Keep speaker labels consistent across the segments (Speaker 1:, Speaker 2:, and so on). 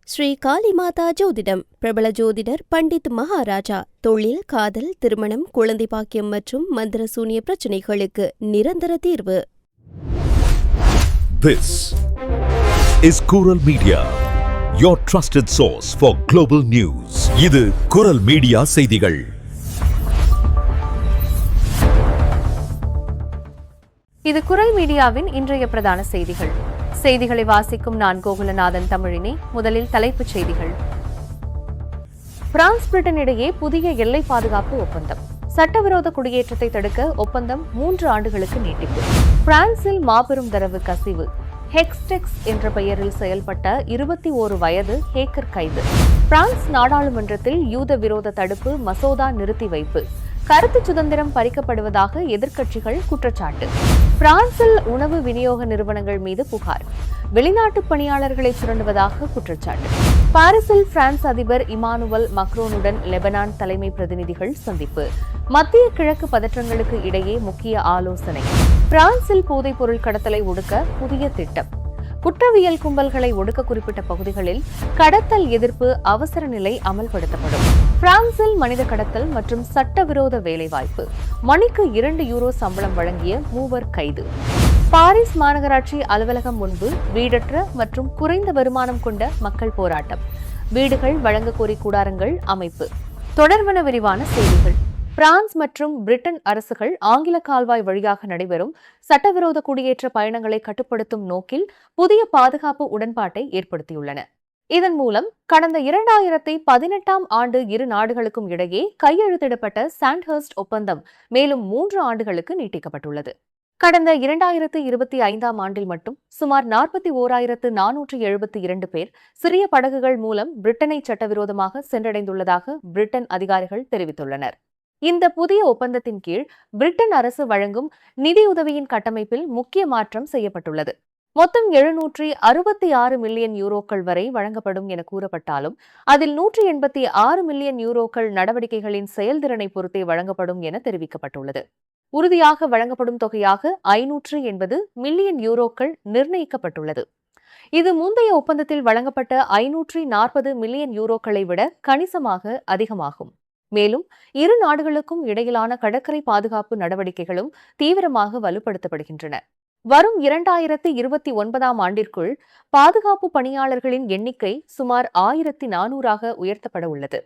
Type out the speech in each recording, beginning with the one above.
Speaker 1: ஸ்ரீ காளிமாதா ஜோதிடம் பிரபல ஜோதிடர் பண்டித் மகாராஜா. தொழில், காதல், திருமணம், குழந்தை பாக்கியம் மற்றும் மந்திர சூனிய பிரச்சனைகளுக்கு நிரந்தர தீர்வு.
Speaker 2: This is Kural Media, your trusted source for global news. இது குரல் மீடியா செய்திகள்.
Speaker 3: இது குரல் மீடியாவின் இன்றைய பிரதான செய்திகள். செய்திகளை வாசிக்கும் நான் கோகுலநாதன் தமிழினி. முதலில் தலைப்புச் செய்திகள். பிரான்ஸ் பிரிட்டன் இடையே புதிய எல்லை பாதுகாப்பு ஒப்பந்தம். சட்டவிரோத குடியேற்றத்தை தடுக்க ஒப்பந்தம் 3 ஆண்டுகளுக்கு நீட்டிப்பு. பிரான்சில் மாபெரும் தரவு கசிவு. ஹெக்ஸ்டெக்ஸ் என்ற பெயரில் செயல்பட்ட 21 வயது ஹேக்கர் கைது. பிரான்ஸ் நாடாளுமன்றத்தில் யூத விரோத தடுப்பு மசோதா நிறுத்தி வைப்பு. கருத்து சுதந்திரம் பறிக்கப்படுவதாக எதிர்க்கட்சிகள் குற்றச்சாட்டு. பிரான்சில் உணவு விநியோக நிறுவனங்கள் மீது புகார். வெளிநாட்டு பணியாளர்களை சுரண்டுவதாக குற்றச்சாட்டு. பாரிஸில் பிரான்ஸ் அதிபர் இமானுவல் மக்ரோனுடன் லெபனான் தலைமை பிரதிநிதிகள் சந்திப்பு. மத்திய கிழக்கு பதற்றங்களுக்கு இடையே முக்கிய ஆலோசனை. பிரான்சில் போதைப் பொருள் கடத்தலை ஒடுக்க புதிய திட்டம். குற்றவியல் கும்பல்களை ஒடுக்க குறிப்பிட்ட பகுதிகளில் கடத்தல் எதிர்ப்பு அவசர நிலை அமல்படுத்தப்படும். பிரான்சில் மனித கடத்தல் மற்றும் சட்டவிரோத வேலைவாய்ப்பு. மணிக்கு 2 யூரோ சம்பளம் வழங்கிய 3 கைது. பாரிஸ் மாநகராட்சி அலுவலகம் முன்பு வீடற்ற மற்றும் குறைந்த வருமானம் கொண்ட மக்கள் போராட்டம். வீடுகள் வழங்க கோரி கூடாரங்கள் அமைப்பு. தொடர்பான விரிவான செய்திகள். பிரான்ஸ் மற்றும் பிரிட்டன் அரசுகள் ஆங்கில கால்வாய் வழியாக நடைபெறும் சட்டவிரோத குடியேற்ற பயணங்களை கட்டுப்படுத்தும் நோக்கில் புதிய பாதுகாப்பு உடன்பாட்டை ஏற்படுத்தியுள்ளன. இதன் மூலம் கடந்த 2018ஆம் ஆண்டு இரு நாடுகளுக்கும் இடையே கையெழுத்திடப்பட்ட சாண்ட்ஹர்ஸ்ட் ஒப்பந்தம் மேலும் 3 ஆண்டுகளுக்கு நீட்டிக்கப்பட்டுள்ளது. கடந்த 2025ஆம் ஆண்டில் மட்டும் சுமார் 41,472 பேர் சிறிய படகுகள் மூலம் பிரிட்டனை சட்டவிரோதமாக சென்றடைந்துள்ளதாக பிரிட்டன் அதிகாரிகள் தெரிவித்துள்ளனர். இந்த புதிய ஒப்பந்தத்தின் கீழ் பிரிட்டன் அரசு வழங்கும் நிதியுதவியின் கட்டமைப்பில் முக்கிய மாற்றம் செய்யப்பட்டுள்ளது. மொத்தம் 766 மில்லியன் யூரோக்கள் வரை வழங்கப்படும் என கூறப்பட்டாலும் அதில் 186 மில்லியன் யூரோக்கள் நடவடிக்கைகளின் செயல்திறனை பொறுத்தே வழங்கப்படும் என தெரிவிக்கப்பட்டுள்ளது. உறுதியாக வழங்கப்படும் தொகையாக 580 மில்லியன் யூரோக்கள் நிர்ணயிக்கப்பட்டுள்ளது. இது முந்தைய ஒப்பந்தத்தில் வழங்கப்பட்ட 540 மில்லியன் யூரோக்களை விட கணிசமாக அதிகமாகும். மேலும் இரு நாடுகளுக்கும் இடையிலான கடற்கரை பாதுகாப்பு நடவடிக்கைகளும் தீவிரமாக வலுப்படுத்தப்படுகின்றன. வரும் 2029ஆம் ஆண்டிற்குள் பாதுகாப்பு பணியாளர்களின் எண்ணிக்கை சுமார் 1400ஆக உயர்த்தப்பட உள்ளது.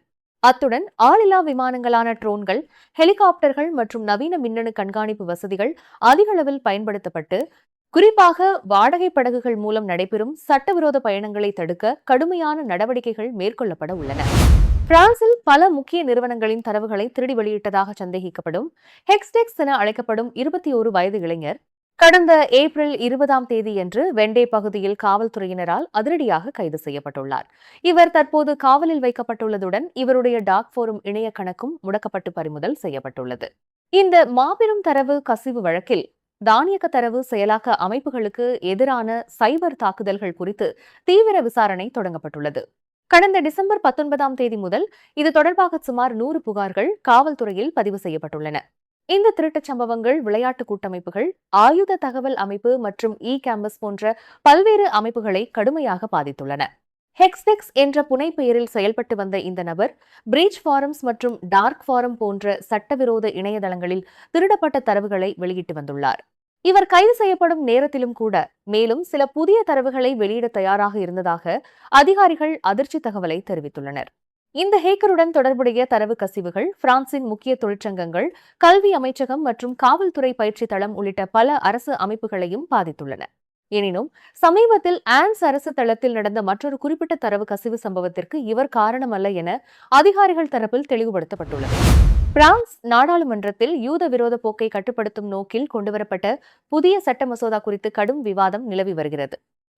Speaker 3: அத்துடன் ஆளில்லா விமானங்களான ட்ரோன்கள், ஹெலிகாப்டர்கள் மற்றும் நவீன மின்னணு கண்காணிப்பு வசதிகள் அதிகளவில் பயன்படுத்தப்பட்டு குறிப்பாக வாடகை படகுகள் மூலம் நடைபெறும் சட்டவிரோத பயணங்களை தடுக்க கடுமையான நடவடிக்கைகள் மேற்கொள்ளப்பட உள்ளன. பிரான்சில் பல முக்கிய நிறுவனங்களின் தரவுகளை திருடி வெளியிட்டதாக சந்தேகிக்கப்படும் ஹெக்ஸ்டெக்ஸ் என அழைக்கப்படும் 21 வயது இளைஞர் கடந்த ஏப்ரல் 20ஆம் தேதியன்று வெண்டே பகுதியில் காவல்துறையினரால் அதிரடியாக கைது செய்யப்பட்டுள்ளார். இவர் தற்போது காவலில் வைக்கப்பட்டுள்ளதுடன் இவருடைய டாக் ஃபோரம் இணைய கணக்கும் முடக்கப்பட்டு பறிமுதல் செய்யப்பட்டுள்ளது. இந்த மாபெரும் தரவு கசிவு வழக்கில் தானியக்க தரவு செயலாக்க அமைப்புகளுக்கு எதிரான சைபர் தாக்குதல்கள் குறித்து தீவிர விசாரணை தொடங்கப்பட்டுள்ளது. கடந்த டிசம்பர் 19ஆம் தேதி முதல் இது தொடர்பாக சுமார் 100 புகார்கள் காவல்துறையில் பதிவு செய்யப்பட்டுள்ளன. இந்த திருட்டுச் சம்பவங்கள் விளையாட்டு கூட்டமைப்புகள், ஆயுத தகவல் அமைப்பு மற்றும் கேம்பஸ் போன்ற பல்வேறு அமைப்புகளை கடுமையாக பாதித்துள்ளன. ஹெக்ஸ்டெக்ஸ் என்ற புனைப்பெயரில் செயல்பட்டு வந்த இந்த நபர் பிரீச் ஃபாரம்ஸ் மற்றும் டார்க் ஃபாரம் போன்ற சட்டவிரோத இணையதளங்களில் திருடப்பட்ட தரவுகளை வெளியிட்டு வந்துள்ளார். இவர் கைது செய்யப்படும் நேரத்திலும் கூட மேலும் சில புதிய தரவுகளை வெளியிட தயாராக இருந்ததாக அதிகாரிகள் அதிர்ச்சி தகவலை தெரிவித்துள்ளனர். இந்த ஹேக்கருடன் தொடர்புடைய தரவு கசிவுகள் பிரான்சின் முக்கிய தொழிற்சங்கங்கள், கல்வி அமைச்சகம் மற்றும் காவல்துறை பயிற்சி தளம் உள்ளிட்ட பல அரசு அமைப்புகளையும் பாதித்துள்ளன. எனினும் சமீபத்தில் ஆன்ஸ் அரசு தளத்தில் நடந்த மற்றொரு குறிப்பிட்ட தரவு கசிவு சம்பவத்திற்கு இவர் காரணமல்ல என அதிகாரிகள் தரப்பில் தெளிவுபடுத்தப்பட்டுள்ளது. பிரான்ஸ் நாடாளுமன்றத்தில் யூத விரோத போக்கை கட்டுப்படுத்தும் நோக்கில் கொண்டுவரப்பட்ட புதிய சட்ட மசோதா குறித்து கடும் விவாதம் நிலவி வருகிறது.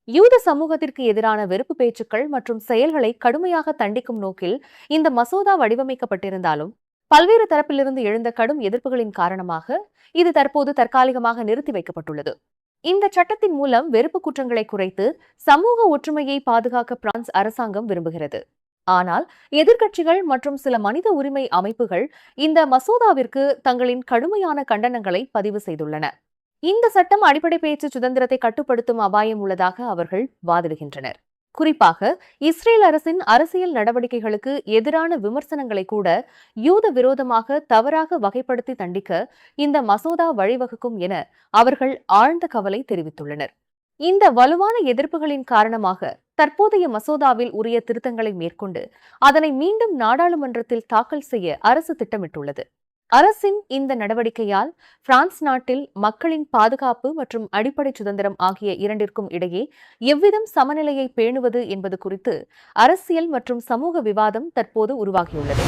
Speaker 3: யூத சமூகத்திற்கு எதிரான வெறுப்பு பேச்சுக்கள் மற்றும் செயல்களை கடுமையாக தண்டிக்கும் நோக்கில் இந்த மசோதா வடிவமைக்கப்பட்டிருந்தாலும் பல்வேறு தரப்பிலிருந்து எழுந்த கடும் எதிர்ப்புகளின் காரணமாக இது தற்போது தற்காலிகமாக நிறுத்தி வைக்கப்பட்டுள்ளது. இந்த சட்டத்தின் மூலம் வெறுப்பு குற்றங்களை குறைத்து சமூக ஒற்றுமையை பாதுகாக்க பிரான்ஸ் அரசாங்கம் விரும்புகிறது. ஆனால் எதிர்க்கட்சிகள் மற்றும் சில மனித உரிமை அமைப்புகள் இந்த மசோதாவிற்கு தங்களின் கடுமையான கண்டனங்களை பதிவு செய்துள்ளன. இந்த சட்டம் அடிப்படை பேச்சு சுதந்திரத்தை கட்டுப்படுத்தும் அபாயம் உள்ளதாக அவர்கள் வாதிடுகின்றனர். குறிப்பாக இஸ்ரேல் அரசின் அரசியல் நடவடிக்கைகளுக்கு எதிரான விமர்சனங்களை கூட யூத விரோதமாக தவறாக வகைப்படுத்தி தண்டிக்க இந்த மசோதா வழிவகுக்கும் என அவர்கள் ஆழ்ந்த கவலை தெரிவித்துள்ளனர். இந்த வலுவான எதிர்ப்புகளின் காரணமாக தற்போதைய மசோதாவில் உரிய திருத்தங்களை மேற்கொண்டு அதனை மீண்டும் நாடாளுமன்றத்தில் தாக்கல் செய்ய அரசு திட்டமிட்டுள்ளது. அரசின் இந்த நடவடிக்கையால் பிரான்ஸ் நாட்டில் மக்களின் பாதுகாப்பு மற்றும் அடிப்படை சுதந்திரம் ஆகிய இரண்டிற்கும் இடையே எவ்விதம் சமநிலையை பேணுவது என்பது குறித்து அரசியல் மற்றும் சமூக விவாதம் தற்போது உருவாகியுள்ளது.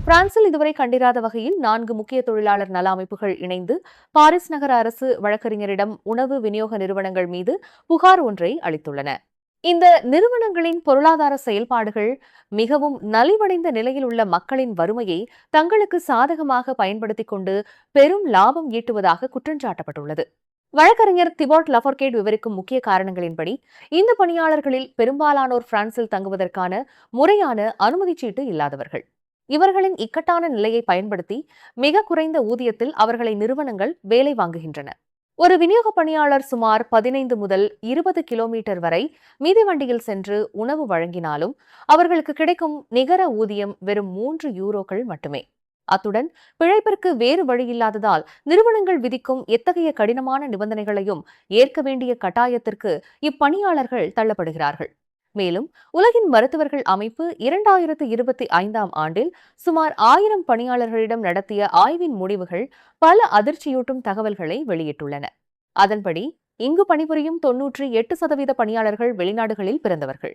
Speaker 3: பிரான்சில் இதுவரை கண்டிராத வகையில் 4 முக்கிய தொழிலாளர் நல அமைப்புகள் இணைந்து பாரிஸ் நகர அரசு வழக்கறிஞரிடம் உணவு விநியோக நிறுவனங்கள் மீது புகார் ஒன்றை அளித்துள்ளன. இந்த நிறுவனங்களின் பொருளாதார செயல்பாடுகள் மிகவும் நலிவடைந்த நிலையில் உள்ள மக்களின் வறுமையை தங்களுக்கு சாதகமாக பயன்படுத்திக் கொண்டு பெரும் லாபம் ஈட்டுவதாக குற்றஞ்சாட்டப்பட்டுள்ளது. வழக்கறிஞர் திபோட் லஃபோர்கேட் விவரிக்கும் முக்கிய காரணங்களின்படி இந்த பணியாளர்களில் பெரும்பாலானோர் பிரான்சில் தங்குவதற்கான முறையான அனுமதி சீட்டு இல்லாதவர்கள். இவர்களின் இக்கட்டான நிலையை பயன்படுத்தி மிக குறைந்த ஊதியத்தில் அவர்களை நிறுவனங்கள் வேலை வாங்குகின்றன. ஒரு விநியோக பணியாளர் சுமார் 15 முதல் 20 கிலோமீட்டர் வரை மிதிவண்டியில் சென்று உணவு வழங்கினாலும் அவர்களுக்கு கிடைக்கும் நிகர ஊதியம் வெறும் 3 யூரோக்கள் மட்டுமே. அத்துடன் பிழைப்பிற்கு வேறு வழியில்லாததால் நிறுவனங்கள் விதிக்கும் எத்தகைய கடினமான நிபந்தனைகளையும் ஏற்க வேண்டிய கட்டாயத்திற்கு இப்பணியாளர்கள் தள்ளப்படுகிறார்கள். மேலும் உலகின் மருத்துவர்கள் அமைப்பு 2025ஆம் ஆண்டில் சுமார் 1000 பணியாளர்களிடம் நடத்திய ஆய்வின் முடிவுகள் பல அதிர்ச்சியூட்டும் தகவல்களை வெளியிட்டுள்ளன. அதன்படி இங்கு பணிபுரியும் 98% பணியாளர்கள் வெளிநாடுகளில் பிறந்தவர்கள்.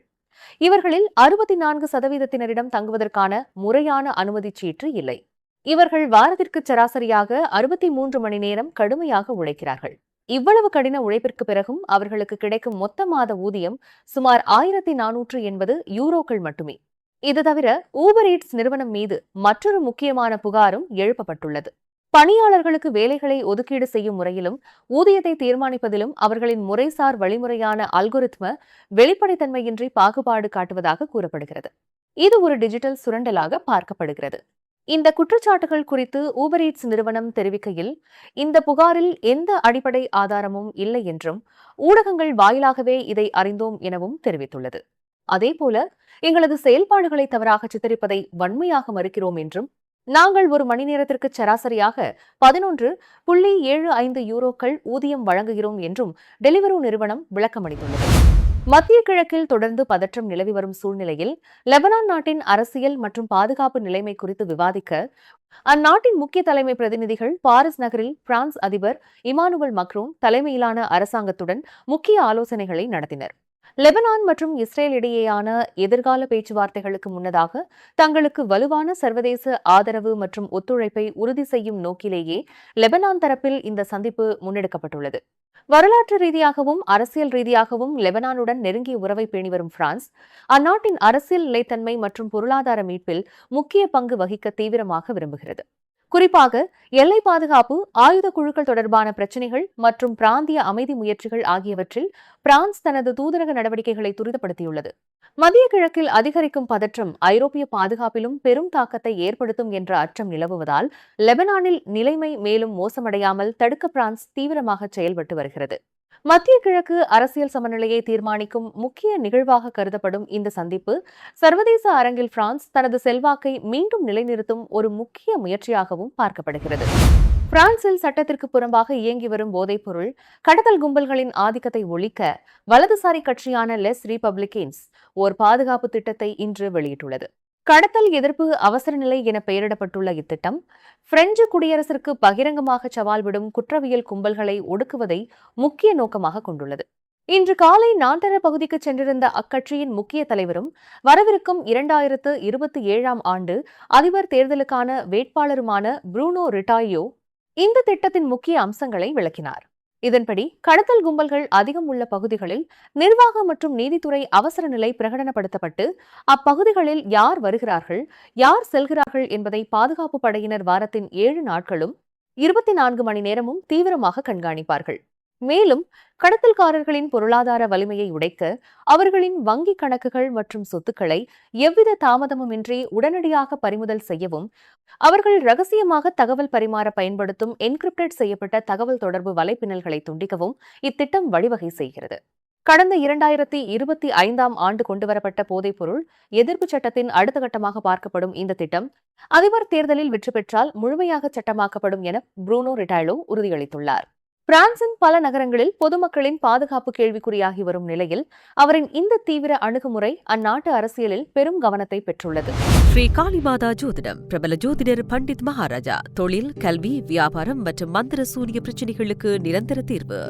Speaker 3: இவர்களில் 64%-த்தினரிடம் தங்குவதற்கான முறையான அனுமதி சீட்டு இல்லை. இவர்கள் வாரத்திற்கு சராசரியாக 63 மணி நேரம் கடுமையாக உழைக்கிறார்கள். இவ்வளவு கடின உழைப்பிற்கு பிறகும் அவர்களுக்கு கிடைக்கும் மொத்த மாத ஊதியம் சுமார் 1480 யூரோக்கள் மட்டுமே. இது தவிர ஊபர் ஈட்ஸ் நிறுவனம் மீது மற்றொரு முக்கியமான புகாரும் எழுப்பப்பட்டுள்ளது. பணியாளர்களுக்கு வேலைகளை ஒதுக்கீடு செய்யும் முறையிலும் ஊதியத்தை தீர்மானிப்பதிலும் அவர்களின் முறைசார் வழிமுறையான அல்கோரித்ம வெளிப்படைத்தன்மையின்றி பாகுபாடு காட்டுவதாக கூறப்படுகிறது. இது ஒரு டிஜிட்டல் சுரண்டலாக பார்க்கப்படுகிறது. இந்த குற்றச்சாட்டுகள் குறித்து ஊபர் ஈட்ஸ் நிறுவனம் தெரிவிக்கையில், இந்த புகாரில் எந்த அடிப்படை ஆதாரமும் இல்லை என்றும் ஊடகங்கள் வாயிலாகவே இதை அறிந்தோம் எனவும் தெரிவித்துள்ளது. அதேபோல எங்களது செயல்பாடுகளை தவறாக சித்தரிப்பதை வன்மையாக மறுக்கிறோம் என்றும், நாங்கள் ஒரு மணி நேரத்திற்கு சராசரியாக 11.75 யூரோக்கள் ஊதியம் வழங்குகிறோம் என்றும் டெலிவரோ நிறுவனம் விளக்கமளித்துள்ளது. மத்திய கிழக்கில் தொடர்ந்து பதற்றம் நிலவி வரும் சூழ்நிலையில் லெபனான் நாட்டின் அரசியல் மற்றும் பாதுகாப்பு நிலைமை குறித்து விவாதிக்க அந்நாட்டின் முக்கிய தலைமை பிரதிநிதிகள் பாரிஸ் நகரில் பிரான்ஸ் அதிபர் இமானுவல் மக்ரோன் தலைமையிலான அரசாங்கத்துடன் முக்கிய ஆலோசனைகளை நடத்தினர். லெபனான் மற்றும் இஸ்ரேல் இடையேயான எதிர்கால பேச்சுவார்த்தைகளுக்கு முன்னதாக தங்களுக்கு வலுவான சர்வதேச ஆதரவு மற்றும் ஒத்துழைப்பை உறுதி செய்யும் நோக்கிலேயே லெபனான் தரப்பில் இந்த சந்திப்பு முன்னெடுக்கப்பட்டுள்ளது. வரலாற்று ரீதியாகவும் அரசியல் ரீதியாகவும் லெபனானுடன் நெருங்கிய உறவை பேணி வரும் பிரான்ஸ் அந்நாட்டின் அரசியல் நிலைத்தன்மை மற்றும் பொருளாதார மீட்பில் முக்கிய பங்கு வகிக்க தீவிரமாக விரும்புகிறது. குறிப்பாக எல்லை பாதுகாப்பு, ஆயுத குழுக்கள் தொடர்பான பிரச்சினைகள் மற்றும் பிராந்திய அமைதி முயற்சிகள் ஆகியவற்றில் பிரான்ஸ் தனது தூதரக நடவடிக்கைகளை துரிதப்படுத்தியுள்ளது. மத்திய கிழக்கில் அதிகரிக்கும் பதற்றம் ஐரோப்பிய பாதுகாப்பிலும் பெரும் தாக்கத்தை ஏற்படுத்தும் என்ற அச்சம் நிலவுவதால் லெபனானில் நிலைமை மேலும் மோசமடையாமல் தடுக்க பிரான்ஸ் தீவிரமாக செயல்பட்டு வருகிறது. மத்திய கிழக்கு அரசியல் சமநிலையை தீர்மானிக்கும் முக்கிய நிகழ்வாக கருதப்படும் இந்த சந்திப்பு சர்வதேச அரங்கில் பிரான்ஸ் தனது செல்வாக்கை மீண்டும் நிலைநிறுத்தும் ஒரு முக்கிய முயற்சியாகவும் பார்க்கப்படுகிறது. பிரான்சில் சட்டத்திற்கு புறம்பாக இயங்கி வரும் போதைப்பொருள் கடத்தல் கும்பல்களின் ஆதிக்கத்தை ஒழிக்க வலதுசாரி கட்சியான லெஸ் ரிபப்ளிகன்ஸ் ஓர் பாதுகாப்பு திட்டத்தை இன்று வெளியிட்டுள்ளது. கடத்தல் எதிர்ப்பு அவசர நிலை என பெயரிடப்பட்டுள்ள இத்திட்டம் பிரெஞ்சு குடியரசிற்கு பகிரங்கமாக சவால் விடும் குற்றவியல் கும்பல்களை ஒடுக்குவதை முக்கிய நோக்கமாக கொண்டுள்ளது. இன்று காலை நான்டர பகுதிக்கு சென்றிருந்த அக்கட்சியின் முக்கிய தலைவரும் வரவிருக்கும் 2027ஆம் ஆண்டு அதிபர் தேர்தலுக்கான வேட்பாளருமான ப்ரூனோ ரிட்டாயோ இந்த திட்டத்தின் முக்கிய அம்சங்களை விளக்கினார். இதன்படி கடத்தல் கும்பல்கள் அதிகம் உள்ள பகுதிகளில் நிர்வாக மற்றும் நீதித்துறை அவசர நிலை பிரகடனப்படுத்தப்பட்டு அப்பகுதிகளில் யார் வருகிறார்கள், யார் செல்கிறார்கள் என்பதை பாதுகாப்பு படையினர் வாரத்தின் 7 நாட்களும் 24 மணி நேரமும் தீவிரமாக கண்காணிப்பார்கள். மேலும் கடத்தல்காரர்களின் பொருளாதார வலிமையை உடைக்க அவர்களின் வங்கி கணக்குகள் மற்றும் சொத்துக்களை எவ்வித தாமதமுமின்றி உடனடியாக பறிமுதல் செய்யவும் அவர்கள் ரகசியமாக தகவல் பரிமாற பயன்படுத்தும் என்கிரிப்டட் செய்யப்பட்ட தகவல் தொடர்பு வலைப்பின்னல்களை துண்டிக்கவும் இத்திட்டம் வழிவகை செய்கிறது. கடந்த 2025ஆம் ஆண்டு கொண்டுவரப்பட்ட போதைப்பொருள் எதிர்ப்பு சட்டத்தின் அடுத்த கட்டமாக பார்க்கப்படும் இந்த திட்டம் அதிபர் தேர்தலில் வெற்றி பெற்றால் முழுமையாக சட்டமாக்கப்படும் என ப்ரூனோ ரிட்டாலோ உறுதியளித்துள்ளார். பிரான்சின் பல நகரங்களில் பொதுமக்களின் பாதுகாப்பு கேள்விக்குறியாகி வரும் நிலையில் அவரின் இந்த தீவிர அணுகுமுறை அந்நாட்டு அரசியலில் பெரும் கவனத்தை பெற்றுள்ளது.
Speaker 4: ஸ்ரீ காளிமாதா ஜோதிடம் பிரபல ஜோதிடர் பண்டித் மகாராஜா. தொழில், கல்வி, வியாபாரம் மற்றும் மந்திர சூனிய பிரச்சினைகளுக்கு நிரந்தர தீர்வு.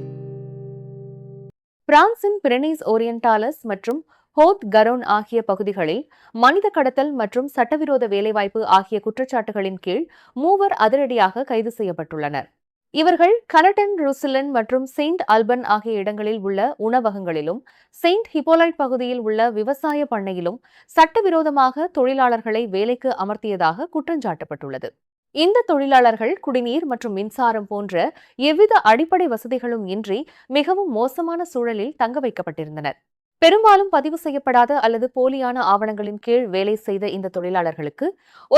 Speaker 3: பிரான்சின் பிரெனீஸ் ஓரியண்டாலஸ் மற்றும் ஹோத் கரோன் ஆகிய பகுதிகளில் மனித கடத்தல் மற்றும் சட்டவிரோத வேலைவாய்ப்பு ஆகிய குற்றச்சாட்டுகளின் கீழ் 3 அதிரடியாக கைது செய்யப்பட்டுள்ளனர். இவர்கள் கனடன், ருசிலன் மற்றும் செயின்ட் அல்பன் ஆகிய இடங்களில் உள்ள உணவகங்களிலும் செயின்ட் ஹிப்போலைட் பகுதியில் உள்ள விவசாய பண்ணையிலும் சட்டவிரோதமாக தொழிலாளர்களை வேலைக்கு அமர்த்தியதாக குற்றஞ்சாட்டப்பட்டுள்ளது. இந்த தொழிலாளர்கள் குடிநீர் மற்றும் மின்சாரம் போன்ற எவ்வித அடிப்படை வசதிகளும் இன்றி மிகவும் மோசமான சூழலில் தங்க வைக்கப்பட்டிருந்தனர். பெரும்பாலும் பதிவு செய்யப்படாத அல்லது போலியான ஆவணங்களின் கீழ் வேலை செய்த இந்த தொழிலாளர்களுக்கு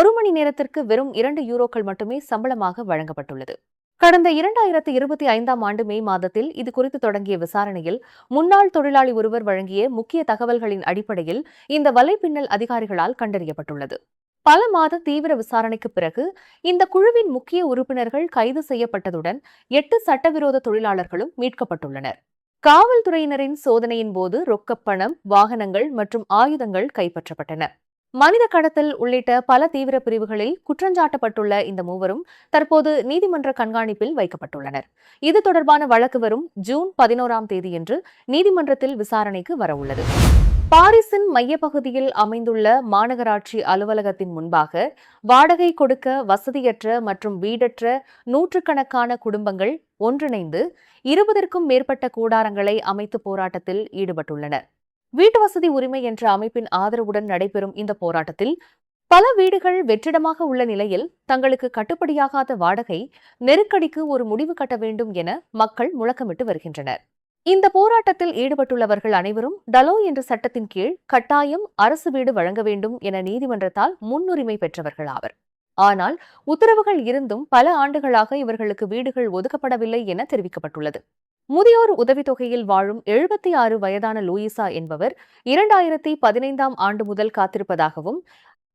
Speaker 3: 1 மணி நேரத்திற்கு வெறும் 2 யூரோக்கள் மட்டுமே சம்பளமாக வழங்கப்பட்டுள்ளது. கடந்த 2025ஆம் ஆண்டு மே மாதத்தில் இது குறித்து தொடங்கிய விசாரணையில் முன்னாள் தொழிலாளி ஒருவர் வழங்கிய முக்கிய தகவல்களின் அடிப்படையில் இந்த வலைப்பின்னல் அதிகாரிகளால் கண்டறியப்பட்டுள்ளது. பல மாத தீவிர விசாரணைக்கு பிறகு இந்த குழுவின் முக்கிய உறுப்பினர்கள் கைது செய்யப்பட்டதுடன் 8 சட்டவிரோத தொழிலாளர்களும் மீட்கப்பட்டுள்ளனர். காவல்துறையினரின் சோதனையின் போது ரொக்கப்பணம், வாகனங்கள் மற்றும் ஆயுதங்கள் கைப்பற்றப்பட்டன. மனித கடத்தல் உள்ளிட்ட பல தீவிர பிரிவுகளில் குற்றஞ்சாட்டப்பட்டுள்ள இந்த மூவரும் தற்போது நீதிமன்ற கண்காணிப்பில் வைக்கப்பட்டுள்ளனர். இது தொடர்பான வழக்கு வரும் ஜூன் 11ஆம் தேதியன்று நீதிமன்றத்தில் விசாரணைக்கு வரவுள்ளது. பாரிஸின் மையப்பகுதியில் அமைந்துள்ள மாநகராட்சி அலுவலகத்தின் முன்பாக வாடகை கொடுக்க வசதியற்ற மற்றும் வீடற்ற நூற்றுக்கணக்கான குடும்பங்கள் ஒன்றிணைந்து 20க்கும் மேற்பட்ட கூடாரங்களை அமைத்து போராட்டத்தில் ஈடுபட்டுள்ளனர். வீட்டு வசதி உரிமை என்ற அமைப்பின் ஆதரவுடன் நடைபெறும் இந்த போராட்டத்தில் பல வீடுகள் வெற்றிடமாக உள்ள நிலையில் தங்களுக்கு கட்டுப்படியாகாத வாடகை நெருக்கடிக்கு ஒரு முடிவு கட்ட வேண்டும் என மக்கள் முழக்கமிட்டு வருகின்றனர். இந்த போராட்டத்தில் ஈடுபட்டுள்ளவர்கள் அனைவரும் டலோ என்ற சட்டத்தின் கீழ் கட்டாயம் அரசு வீடு வழங்க வேண்டும் என நீதிமன்றத்தால் முன்னுரிமை பெற்றவர்கள் ஆவர். ஆனால் உத்தரவுகள் இருந்தும் பல ஆண்டுகளாக இவர்களுக்கு வீடுகள் ஒதுக்கப்படவில்லை என தெரிவிக்கப்பட்டுள்ளது. முதியோர் உதவித்தொகையில் வாழும் 76 வயதான லூயிசா என்பவர் 2015ஆம் ஆண்டு முதல் காத்திருப்பதாகவும்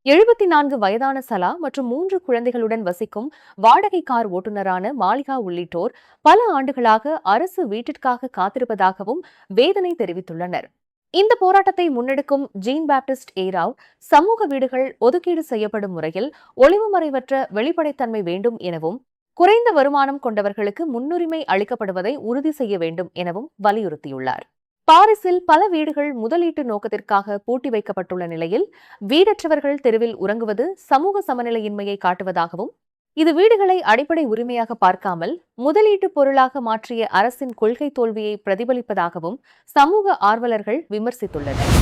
Speaker 3: 74 வயதான சலா மற்றும் 3 குழந்தைகளுடன் வசிக்கும் வாடகை கார் ஓட்டுநரான மாலிகா உள்ளிட்டோர் பல ஆண்டுகளாக அரசு வீட்டிற்காக காத்திருப்பதாகவும் வேதனை தெரிவித்துள்ளனர். இந்த போராட்டத்தை முன்னெடுக்கும் ஜீன் பாப்டிஸ்ட் ஏராவ் சமூக வீடுகள் ஒதுக்கீடு செய்யப்படும் முறையில் ஒளிவுமறைவற்ற வெளிப்படைத்தன்மை வேண்டும் எனவும் குறைந்த வருமானம் கொண்டவர்களுக்கு முன்னுரிமை அளிக்கப்படுவதை உறுதி செய்ய வேண்டும் எனவும் வலியுறுத்தியுள்ளார். பாரிஸில் பல வீடுகள் முதலீட்டு நோக்கத்திற்காக பூட்டி வைக்கப்பட்டுள்ள நிலையில் வீடற்றவர்கள் தெருவில் உறங்குவது சமூக சமநிலையின்மையை காட்டுவதாகவும் இது வீடுகளை அடிப்படை உரிமையாக பார்க்காமல் முதலீட்டு பொருளாக மாற்றிய அரசின் கொள்கை தோல்வியை பிரதிபலிப்பதாகவும் சமூக ஆர்வலர்கள் விமர்சித்துள்ளனர்.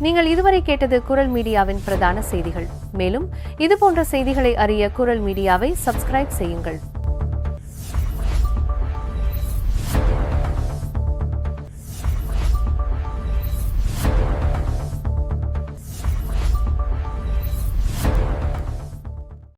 Speaker 3: நீங்கள் இதுவரை கேட்டது குரல் மீடியாவின் பிரதான செய்திகள். மேலும் இதுபோன்ற செய்திகளை அறிய குரல் மீடியாவை சப்ஸ்கிரைப் செய்யுங்கள்.